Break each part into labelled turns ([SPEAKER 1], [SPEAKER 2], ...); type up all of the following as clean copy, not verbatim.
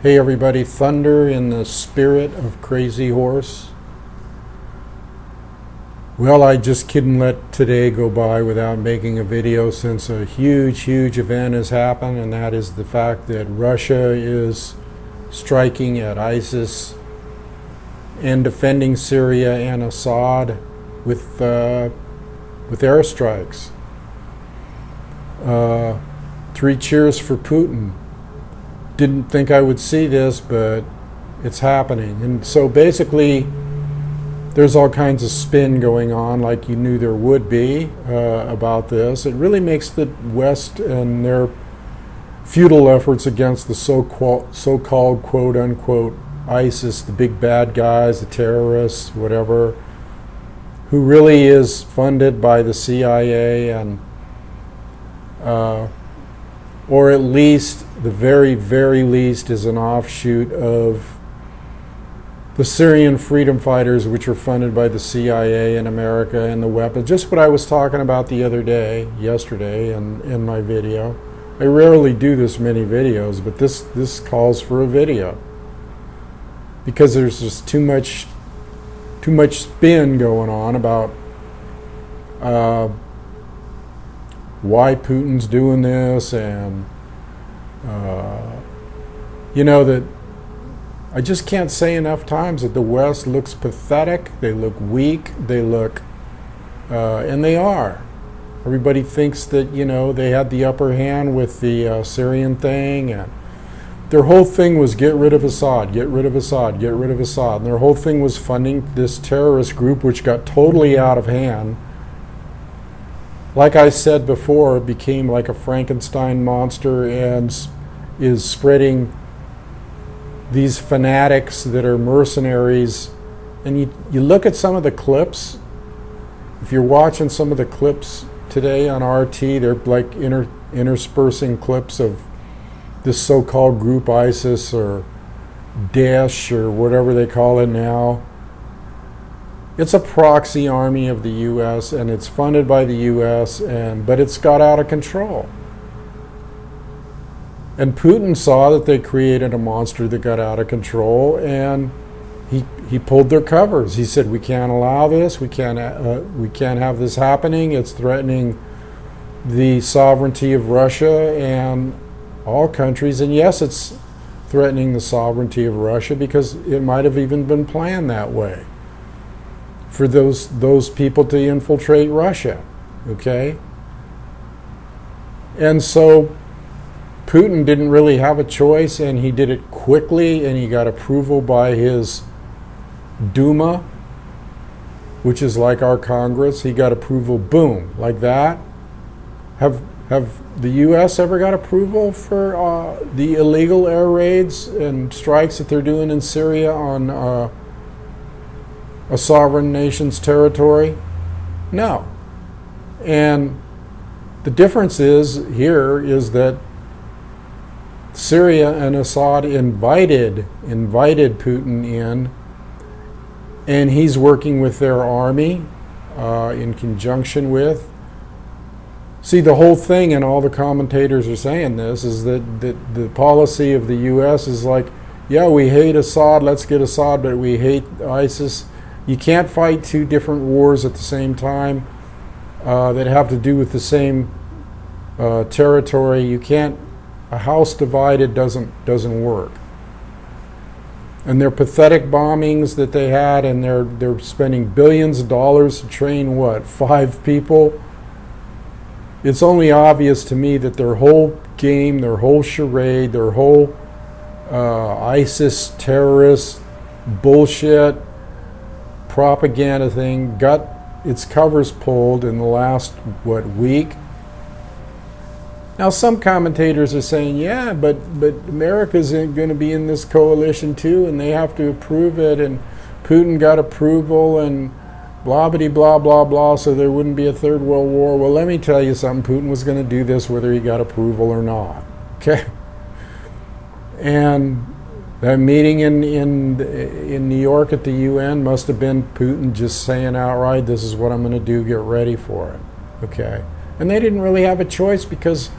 [SPEAKER 1] Hey everybody, thunder in the spirit of Crazy Horse. Well, I just couldn't let today go by without making a video since a huge event has happened, and that is the fact that Russia is striking at ISIS and defending Syria and Assad with airstrikes. 3 cheers for Putin. Didn't think I would see this, but it's happening. And so basically there's all kinds of spin going on, like you knew there would be, about this. It really makes the West and their futile efforts against the so-called quote-unquote ISIS, the big bad guys, the terrorists, whatever, who really is funded by the CIA and or at least the very least is an offshoot of the Syrian freedom fighters, which are funded by the CIA in America, and the weapons. Just what I was talking about the other day, yesterday, in my video. I rarely do this many videos, but this calls for a video because there's just too much spin going on about why Putin's doing this, and that I just can't say enough times that the West looks pathetic, they look weak, they look, and they are. Everybody thinks that, they had the upper hand with the Syrian thing, and their whole thing was get rid of Assad, get rid of Assad, get rid of Assad. And their whole thing was funding this terrorist group, which got totally out of hand. Like I said before, it became like a Frankenstein monster and is spreading these fanatics that are mercenaries. And you look at some of the clips. If you're watching some of the clips today on RT, they're like interspersing clips of this so-called group ISIS or Daesh or whatever they call it now. It's a proxy army of the U.S. and it's funded by the U.S. but it's got out of control. And Putin saw that they created a monster that got out of control, and he pulled their covers. He said, "We can't allow this. We can't have this happening. It's threatening the sovereignty of Russia and all countries." And yes, it's threatening the sovereignty of Russia because it might have even been planned that way, for those people to infiltrate Russia, okay? And so Putin didn't really have a choice, and he did it quickly, and he got approval by his Duma, which is like our Congress. He got approval, boom, like that. Have the U.S. ever got approval for the illegal air raids and strikes that they're doing in Syria on a sovereign nation's territory? No. And the difference is that Syria and Assad invited Putin in, and he's working with their army in conjunction with. See, the whole thing, and all the commentators are saying this, is that the policy of the U.S. is like, yeah, we hate Assad, let's get Assad, but we hate ISIS. You can't fight 2 different wars at the same time that have to do with the same territory. You can't. A house divided doesn't work. And their pathetic bombings that they had, and they're spending billions of dollars to train 5 people. It's only obvious to me that their whole game, their whole charade, their whole ISIS terrorist bullshit propaganda thing got its covers pulled in the last week. Now some commentators are saying, yeah, but America's going to be in this coalition too, and they have to approve it, and Putin got approval, and blah blah blah blah, so there wouldn't be a third world war. Well, let me tell you something. Putin was going to do this whether he got approval or not. Okay. And that meeting in New York at the UN must have been Putin just saying outright, this is what I'm going to do, get ready for it. Okay. And they didn't really have a choice because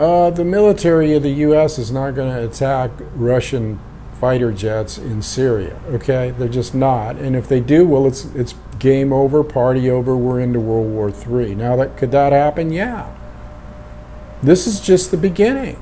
[SPEAKER 1] The military of the U.S. is not going to attack Russian fighter jets in Syria, okay? They're just not. And if they do, well, it's game over, party over, we're into World War III. Now, could that happen? Yeah. This is just the beginning.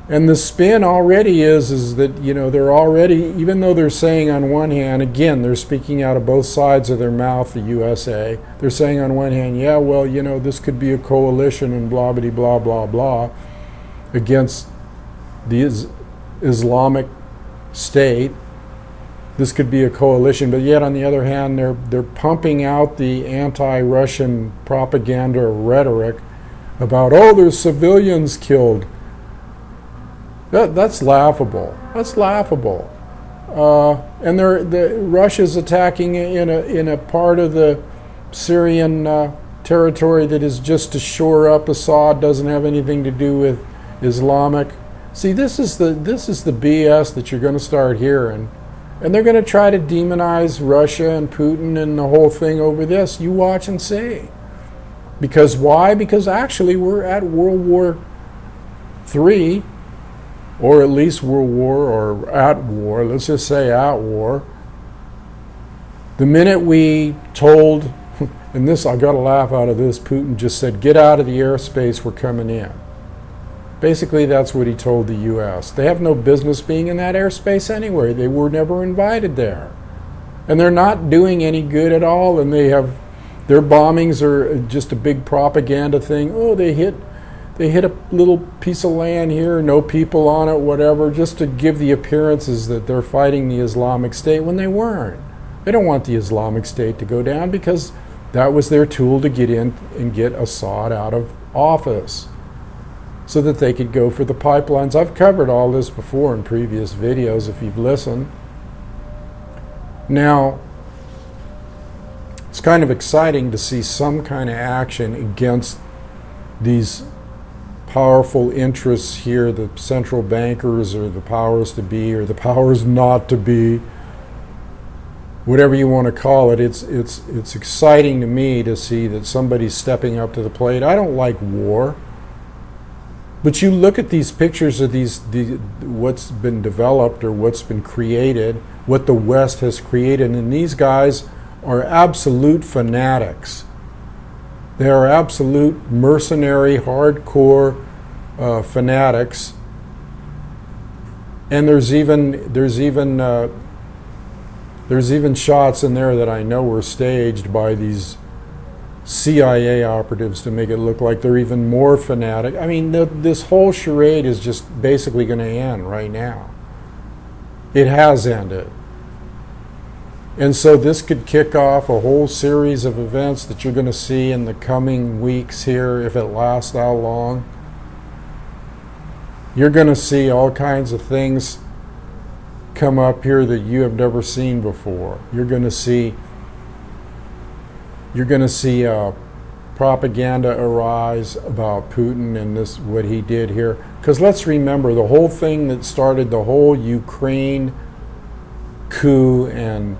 [SPEAKER 1] And the spin already is that, you know, they're already, even though they're saying on one hand, again, they're speaking out of both sides of their mouth, the USA, they're saying on one hand, yeah, well, you know, this could be a coalition and blah, blah, blah, blah, blah, against the Islamic State. This could be a coalition, but yet on the other hand, they're pumping out the anti-Russian propaganda rhetoric about, oh, there's civilians killed. That's laughable. That's laughable. And Russia's attacking in a part of the Syrian territory that is just to shore up Assad, doesn't have anything to do with Islamic. See, this is the BS that you're going to start hearing. And they're going to try to demonize Russia and Putin and the whole thing over this. You watch and see. Because why? Because actually we're at World War III, or at least World War, or at war, let's just say at war. The minute we told, and this, I got a laugh out of this, Putin just said, get out of the airspace, we're coming in. Basically, that's what he told the U.S. They have no business being in that airspace anyway. They were never invited there. And they're not doing any good at all, and their bombings are just a big propaganda thing. Oh, they hit a little piece of land here, no people on it, whatever, just to give the appearances that they're fighting the Islamic State when they weren't. They don't want the Islamic State to go down because that was their tool to get in and get Assad out of office so that they could go for the pipelines. I've covered all this before in previous videos if you've listened. Now, it's kind of exciting to see some kind of action against these powerful interests here, the central bankers or the powers to be or the powers not to be, whatever you want to call it. It's exciting to me to see that somebody's stepping up to the plate. I don't like war, but you look at these pictures of what's been developed or what's been created, what the West has created, and these guys are absolute fanatics. They are absolute mercenary, hardcore fanatics, and there's even shots in there that I know were staged by these CIA operatives to make it look like they're even more fanatic. I mean, this whole charade is just basically going to end right now. It has ended. And so this could kick off a whole series of events that you're going to see in the coming weeks here, if it lasts that long. You're going to see all kinds of things come up here that you have never seen before. You're going to see propaganda arise about Putin and this, what he did here. Because let's remember, the whole thing that started the whole Ukraine coup and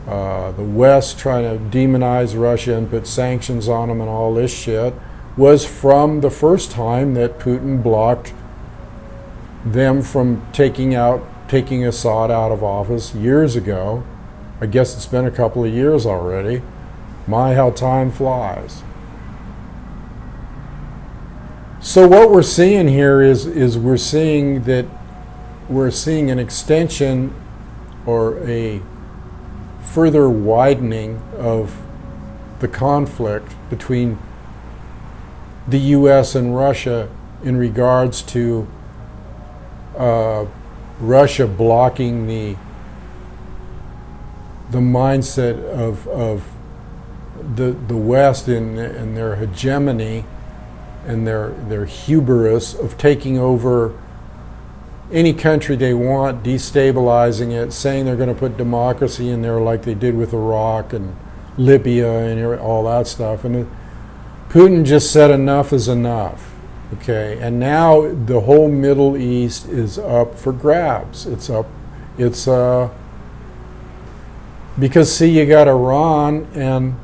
[SPEAKER 1] the West trying to demonize Russia and put sanctions on them and all this shit was from the first time that Putin blocked them from taking Assad out of office years ago. I guess it's been a couple of years already. My, how time flies. So what we're seeing here is we're seeing an extension or a further widening of the conflict between the U.S. and Russia in regards to Russia blocking the mindset of the West and their hegemony and their hubris of taking over any country they want, destabilizing it, saying they're going to put democracy in there like they did with Iraq and Libya and all that stuff. And Putin just said enough is enough. Okay, and now the whole Middle East is up for grabs. Because see, you got Iran and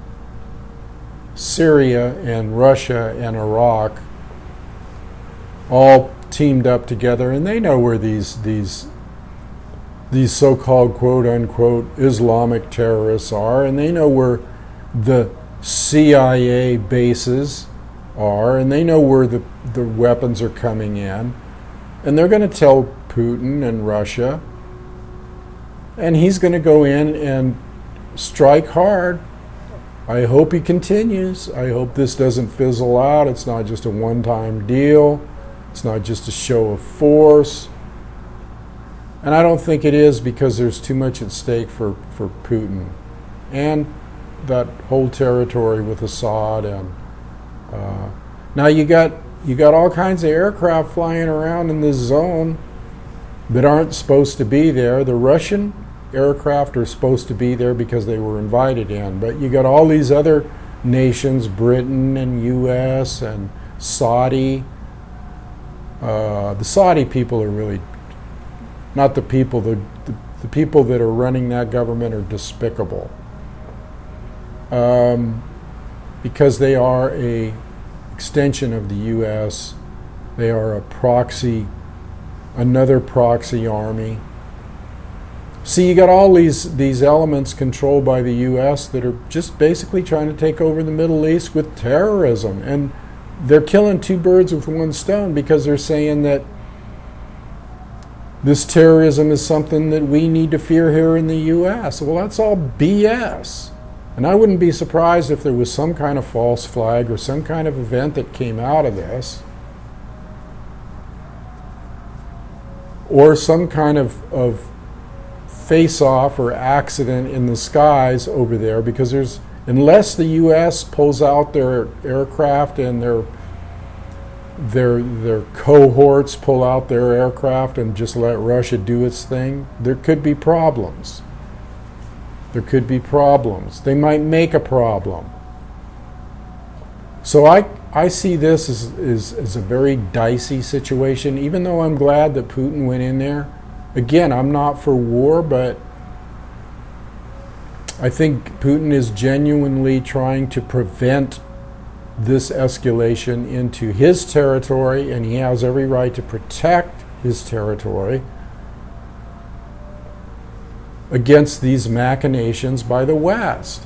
[SPEAKER 1] Syria and Russia and Iraq all teamed up together, and they know where these so-called quote-unquote Islamic terrorists are, and they know where the CIA bases are, and they know where the weapons are coming in, and they're going to tell Putin and Russia, and he's going to go in and strike hard. I hope he continues. I hope this doesn't fizzle out. It's not just a one-time deal. It's not just a show of force. And I don't think it is, because there's too much at stake for Putin and that whole territory with Assad. And now you got all kinds of aircraft flying around in this zone that aren't supposed to be there. The Russian aircraft are supposed to be there because they were invited in, but you got all these other nations, Britain and US and Saudi. The Saudi people are really not the people. The people that are running that government are despicable, because they are a extension of the US. They are a proxy, another proxy army. See, you got all these elements controlled by the US that are just basically trying to take over the Middle East with terrorism. And they're killing two birds with one stone, because they're saying that this terrorism is something that we need to fear here in the US. Well, that's all BS. And I wouldn't be surprised if there was some kind of false flag or some kind of event that came out of this, or some kind of face-off or accident in the skies over there, because unless the U.S. pulls out their aircraft and their cohorts pull out their aircraft and just let Russia do its thing, there could be problems. There could be problems. They might make a problem. So I see this as a very dicey situation, even though I'm glad that Putin went in there. Again, I'm not for war, but I think Putin is genuinely trying to prevent this escalation into his territory, and he has every right to protect his territory against these machinations by the West.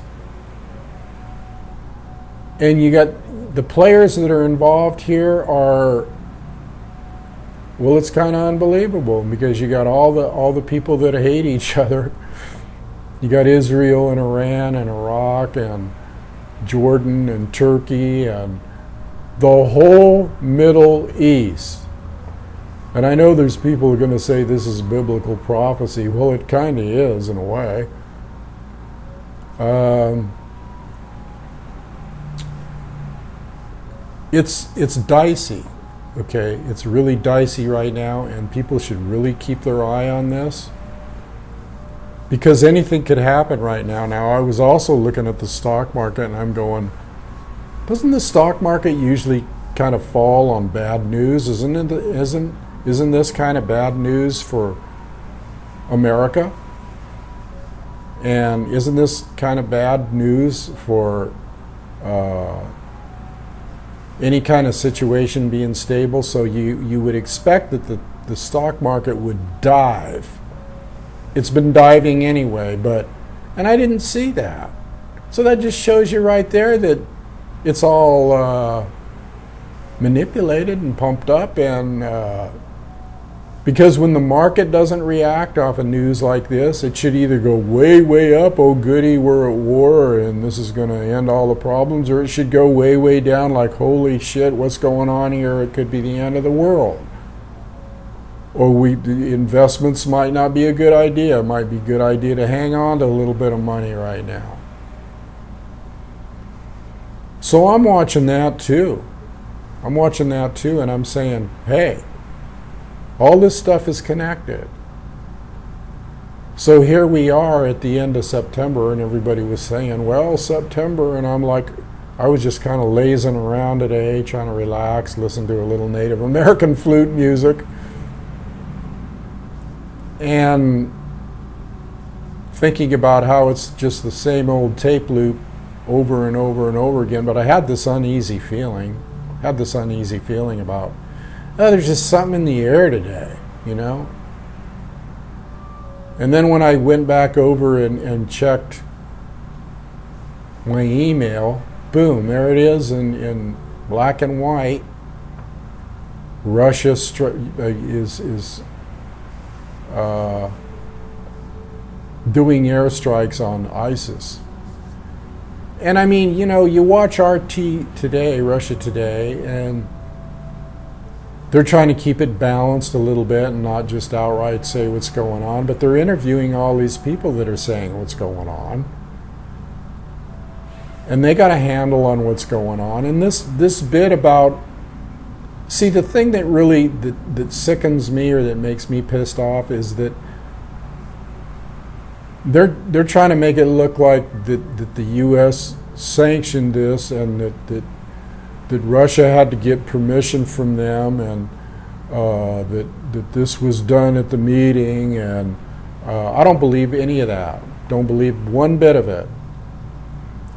[SPEAKER 1] And you got the players that are involved here are, well, it's kind of unbelievable, because you got all the people that hate each other. You got Israel and Iran and Iraq and Jordan and Turkey and the whole Middle East. And I know there's people who are going to say this is biblical prophecy. Well, it kind of is in a way. It's dicey. Okay, it's really dicey right now, and people should really keep their eye on this, because anything could happen right now. Now, I was also looking at the stock market, and I'm going, doesn't the stock market usually kind of fall on bad news? Isn't this kind of bad news for America? And isn't this kind of bad news for any kind of situation being stable? So you would expect that the stock market would dive. It's been diving anyway, and I didn't see that. So that just shows you right there that it's all manipulated and pumped up, and because when the market doesn't react off of news like this, it should either go way, way up, oh goody, we're at war and this is going to end all the problems, or it should go way, way down like, holy shit, what's going on here? It could be the end of the world. Or investments might not be a good idea. It might be a good idea to hang on to a little bit of money right now. So I'm watching that too. And I'm saying, hey, all this stuff is connected. So here we are at the end of September, and everybody was saying, well, September, and I'm like, I was just kind of lazing around today, trying to relax, listen to a little Native American flute music, and thinking about how it's just the same old tape loop over and over and over again, but I had this uneasy feeling. About, oh, there's just something in the air today, you know? And then when I went back over and checked my email, boom, there it is in black and white. Russia is doing airstrikes on ISIS. And I mean, you know, you watch RT today, Russia Today, and they're trying to keep it balanced a little bit and not just outright say what's going on, but they're interviewing all these people that are saying what's going on. And they got a handle on what's going on. And this bit about, see, the thing that really that sickens me or that makes me pissed off is that they're trying to make it look like that the U.S. sanctioned this and that Russia had to get permission from them, and that this was done at the meeting, and I don't believe any of that. Don't believe one bit of it.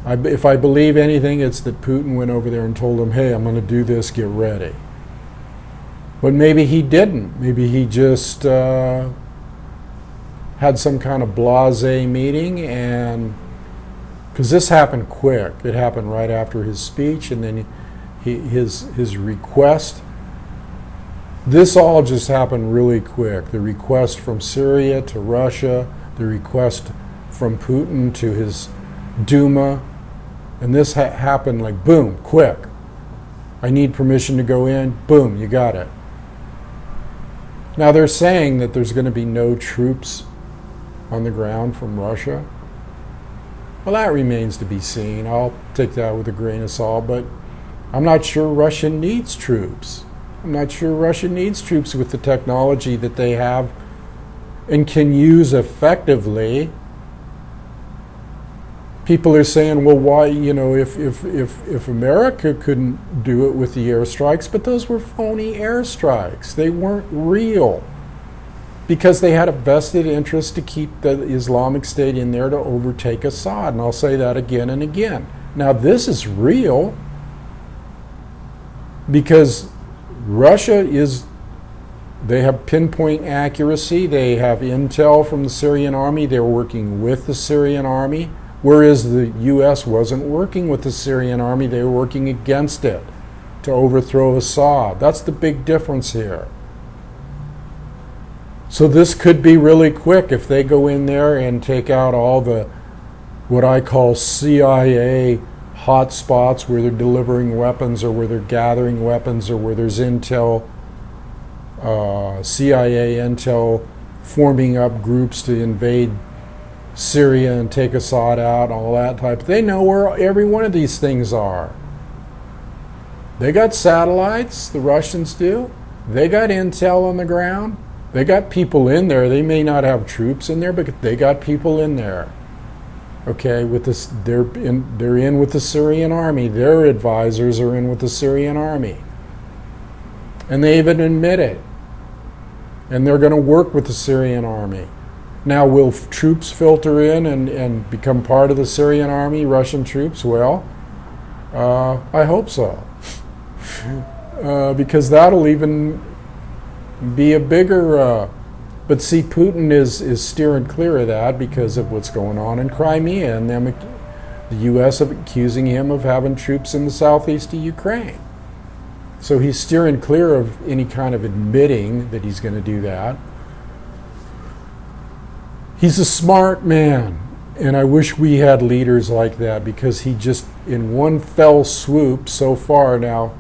[SPEAKER 1] If I believe anything, it's that Putin went over there and told them, hey, I'm going to do this, get ready. But maybe he didn't. Maybe he just had some kind of blasé meeting, and because this happened quick. It happened right after his speech, and then his request. This all just happened really quick. The request from Syria to Russia, the request from Putin to his Duma, and this happened like boom, quick. I need permission to go in. Boom, you got it. Now they're saying that there's going to be no troops on the ground from Russia. Well, that remains to be seen. I'll take that with a grain of salt, but I'm not sure Russia needs troops. I'm not sure Russia needs troops with the technology that they have and can use effectively. People are saying, well, why, you know, if America couldn't do it with the airstrikes, but those were phony airstrikes. They weren't real because they had a vested interest to keep the Islamic State in there to overtake Assad. And I'll say that again and again. Now, this is real because Russia they have pinpoint accuracy. They have intel from the Syrian army. They're working with the Syrian army. Whereas the U.S. wasn't working with the Syrian army, they were working against it to overthrow Assad. That's the big difference here. So this could be really quick if they go in there and take out all the, what I call CIA hot spots where they're delivering weapons or where they're gathering weapons or where there's intel, CIA intel forming up groups to invade Syria and take Assad out, all that type. They know where every one of these things are. They got satellites, the Russians do. They got intel on the ground. They got people in there. They may not have troops in there, but they got people in there. Okay, with this, they're in with the Syrian army. Their advisors are in with the Syrian army. And they even admit it. And they're going to work with the Syrian army. Now, will troops filter in and become part of the Syrian army, Russian troops? Well, I hope so. Because that'll even be a bigger... but see, Putin is steering clear of that because of what's going on in Crimea, and the U.S. accusing him of having troops in the southeast of Ukraine. So he's steering clear of any kind of admitting that he's going to do that. He's a smart man, and I wish we had leaders like that, because he just, in one fell swoop so far now,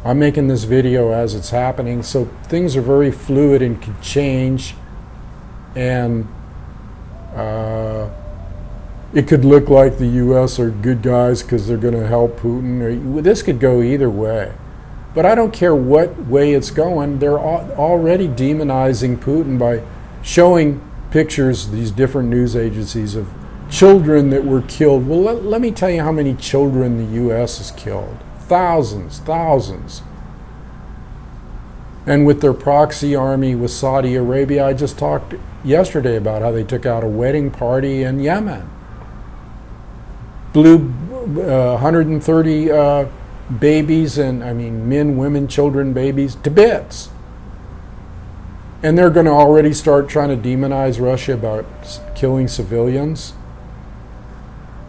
[SPEAKER 1] I'm making this video as it's happening, so things are very fluid and can change, and it could look like the U.S. are good guys because they're going to help Putin. Or, this could go either way. But I don't care what way it's going. They're already demonizing Putin by showing pictures, these different news agencies, of children that were killed. Well, let me tell you how many children the U.S. has killed. Thousands. And with their proxy army with Saudi Arabia, I just talked yesterday about how they took out a wedding party in Yemen. blew 130 babies, and I mean men, women, children, babies, to bits. And they're going to already start trying to demonize Russia about killing civilians.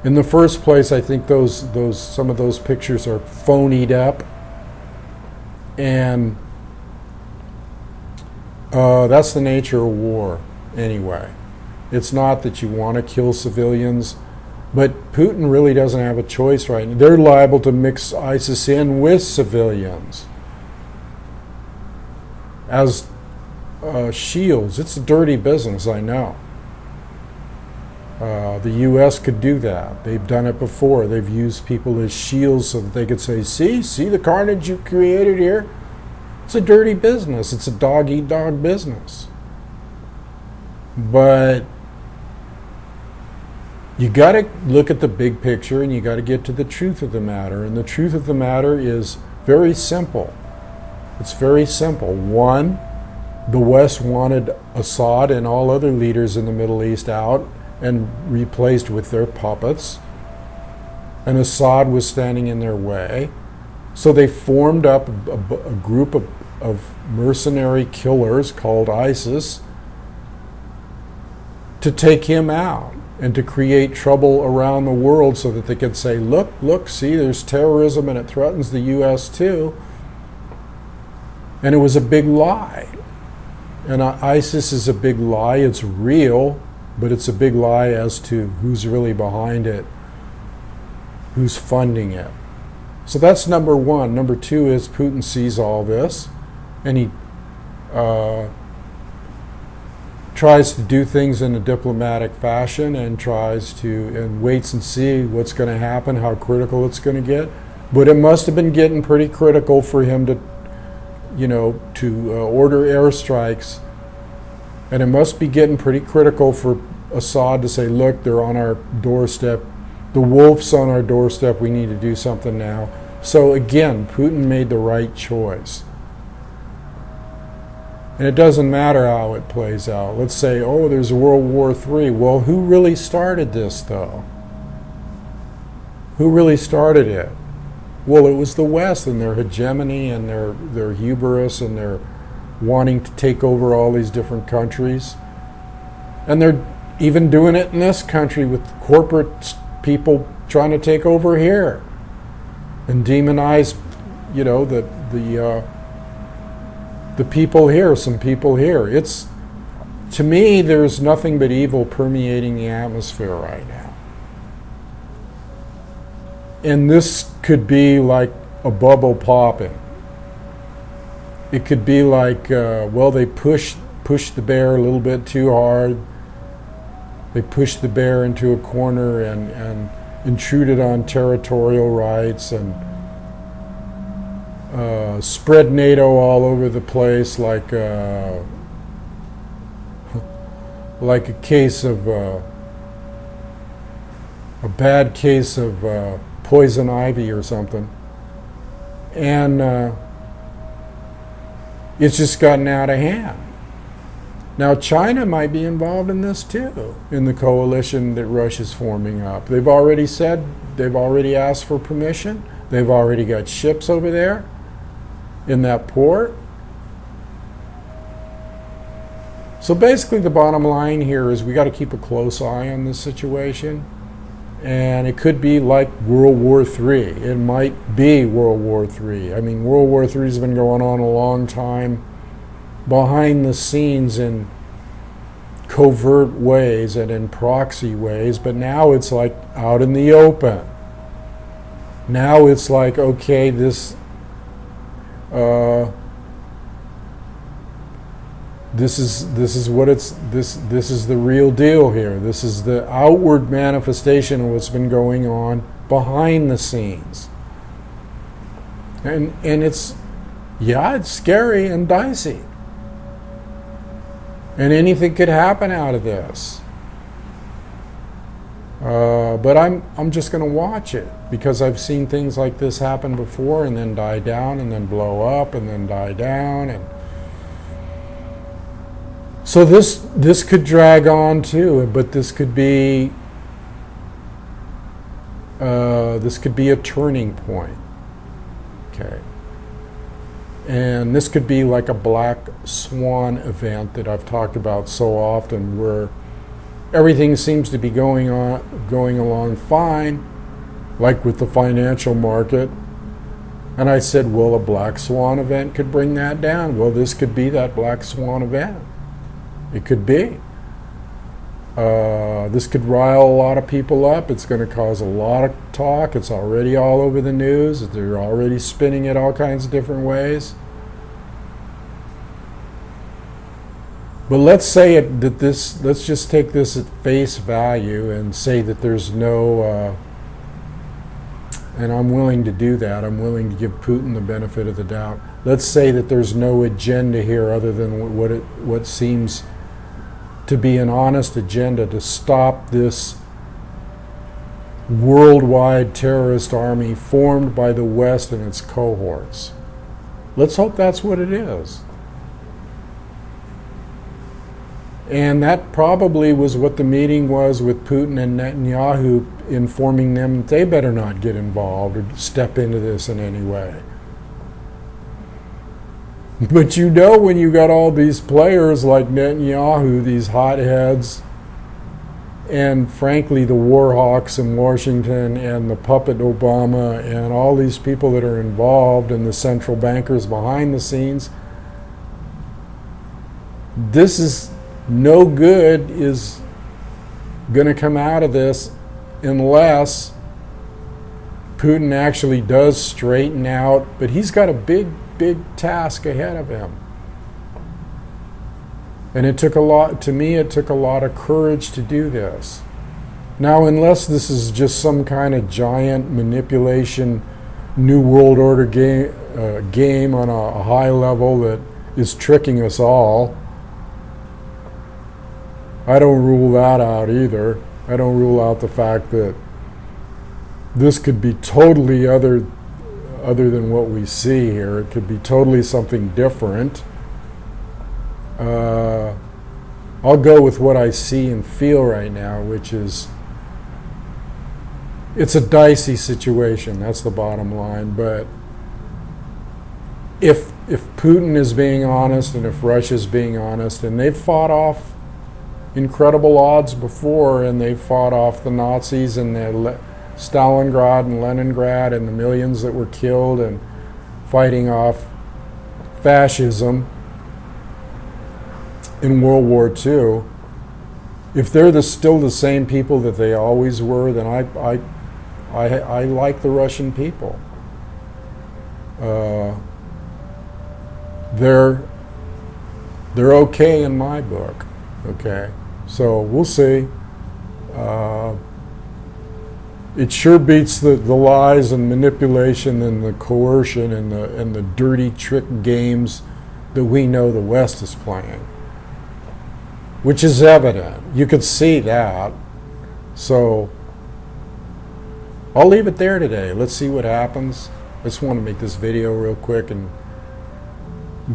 [SPEAKER 1] In the first place, I think some of those pictures are phonied up, and that's the nature of war anyway. It's not that you want to kill civilians, but Putin really doesn't have a choice right now. They're liable to mix ISIS in with civilians as shields. It's a dirty business, I know. The U.S. could do that. They've done it before. They've used people as shields so that they could say, see the carnage you created here? It's a dirty business. It's a dog-eat-dog business. But you got to look at the big picture, and you got to get to the truth of the matter. And the truth of the matter is very simple. It's very simple. One, the West wanted Assad and all other leaders in the Middle East out and replaced with their puppets. And Assad was standing in their way. So they formed up a group of mercenary killers called ISIS to take him out and to create trouble around the world so that they could say, look, see, there's terrorism and it threatens the U.S. too. And it was a big lie. And ISIS is a big lie. It's real, but it's a big lie as to who's really behind it, who's funding it. So that's number one. Number two is Putin sees all this, and he tries to do things in a diplomatic fashion and waits and see what's going to happen, how critical it's going to get. But it must have been getting pretty critical for him to order airstrikes, and it must be getting pretty critical for Assad to say, look, they're on our doorstep, the wolf's on our doorstep, we need to do something now. So again, Putin made the right choice. And it doesn't matter how it plays out. Let's say, there's World War III. Well, who really started this, though? Who really started it? Well, it was the West and their hegemony and their hubris and their wanting to take over all these different countries. And they're even doing it in this country with corporate people trying to take over here and demonize, the people here, some people here. It's, to me, there's nothing but evil permeating the atmosphere right now. And this could be like a bubble popping. It could be like, they pushed the bear a little bit too hard. They pushed the bear into a corner and intruded on territorial rights and spread NATO all over the place like a case of a bad case of poison ivy or something, and it's just gotten out of hand. Now China might be involved in this too, in the coalition that Russia's forming up. They've already asked for permission. They've already got ships over there in that port. So basically the bottom line here is we got to keep a close eye on this situation, and it could be like World War III. It might be World War III. I mean, World War III has been going on a long time behind the scenes in covert ways and in proxy ways, but now it's like out in the open. Now it's like, okay, this is the real deal here. This is the outward manifestation of what's been going on behind the scenes. And it's scary and dicey. And anything could happen out of this. But I'm just going to watch it, because I've seen things like this happen before and then die down and then blow up and then die down. And so this could drag on too, but this could be This could be a turning point. Okay. And this could be like a black swan event that I've talked about so often, where everything seems to be going along fine, like with the financial market. And I said, well, a black swan event could bring that down. Well, this could be that black swan event. It could be. This could rile a lot of people up. It's going to cause a lot of talk. It's already all over the news. They're already spinning it all kinds of different ways. But let's say let's just take this at face value and say that there's no, and I'm willing to do that. I'm willing to give Putin the benefit of the doubt. Let's say that there's no agenda here other than what seems to be an honest agenda to stop this worldwide terrorist army formed by the West and its cohorts. Let's hope that's what it is. And that probably was what the meeting was with Putin and Netanyahu, informing them that they better not get involved or step into this in any way. But you know, when you got all these players like Netanyahu, these hotheads, and frankly the war hawks in Washington and the puppet Obama and all these people that are involved and the central bankers behind the scenes, this is no good is going to come out of this unless Putin actually does straighten out. But he's got a big task ahead of him. And it took a lot, to me, it took a lot of courage to do this. Now, unless this is just some kind of giant manipulation, New World Order game on a high level that is tricking us all, I don't rule that out either. I don't rule out the fact that this could be totally other than what we see here. It could be totally something different. I'll go with what I see and feel right now, which is it's a dicey situation. That's the bottom line. But if Putin is being honest and if Russia's being honest, and they've fought off incredible odds before, and they've fought off the Nazis and the Stalingrad and Leningrad and the millions that were killed, and fighting off fascism in World War II. If they're still the same people that they always were, then I like the Russian people. They're okay in my book. Okay, so we'll see. It sure beats the lies and manipulation and the coercion and the dirty trick games that we know the West is playing, which is evident. You could see that. So I'll leave it there today. Let's see what happens. I just want to make this video real quick and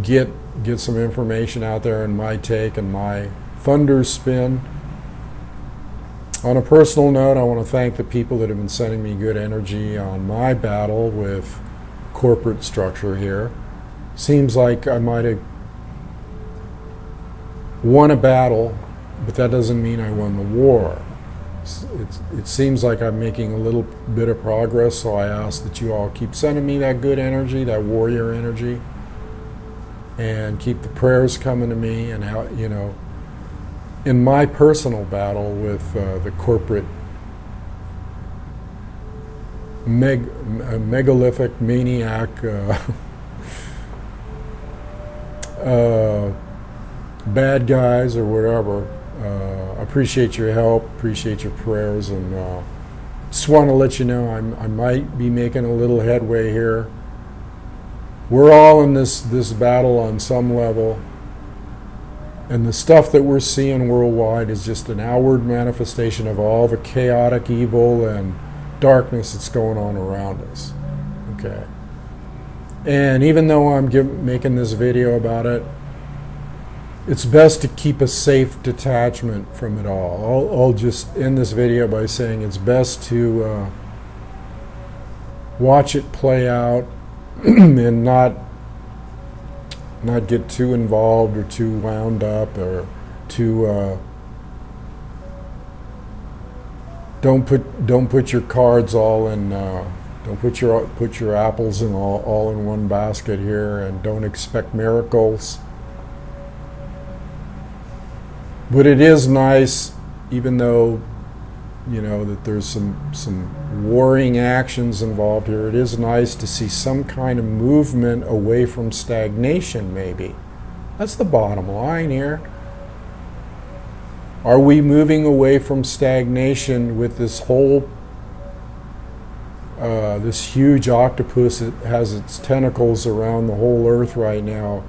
[SPEAKER 1] get some information out there and my take and my thunder spin. On a personal note, I want to thank the people that have been sending me good energy on my battle with corporate structure here. Seems like I might have won a battle, but that doesn't mean I won the war. It seems like I'm making a little bit of progress, so I ask that you all keep sending me that good energy, that warrior energy, and keep the prayers coming to me, and how, you know, in my personal battle with the corporate megalithic maniac bad guys or whatever. Appreciate your help, appreciate your prayers, and just want to let you know I might be making a little headway here. We're all in this battle on some level. And the stuff that we're seeing worldwide is just an outward manifestation of all the chaotic evil and darkness that's going on around us. Okay. And even though I'm making this video about it, it's best to keep a safe detachment from it all. I'll just end this video by saying it's best to watch it play out and not get too involved or too wound up or too don't put your cards all in don't put your apples in all in one basket here, and don't expect miracles. But it is nice, even though that there's some warring actions involved here, it is nice to see some kind of movement away from stagnation, maybe. That's the bottom line here. Are we moving away from stagnation with this whole, this huge octopus that has its tentacles around the whole earth right now,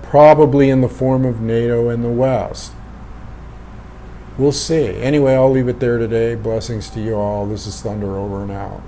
[SPEAKER 1] probably in the form of NATO and the West? We'll see. Anyway, I'll leave it there today. Blessings to you all. This is Thunder, over and out.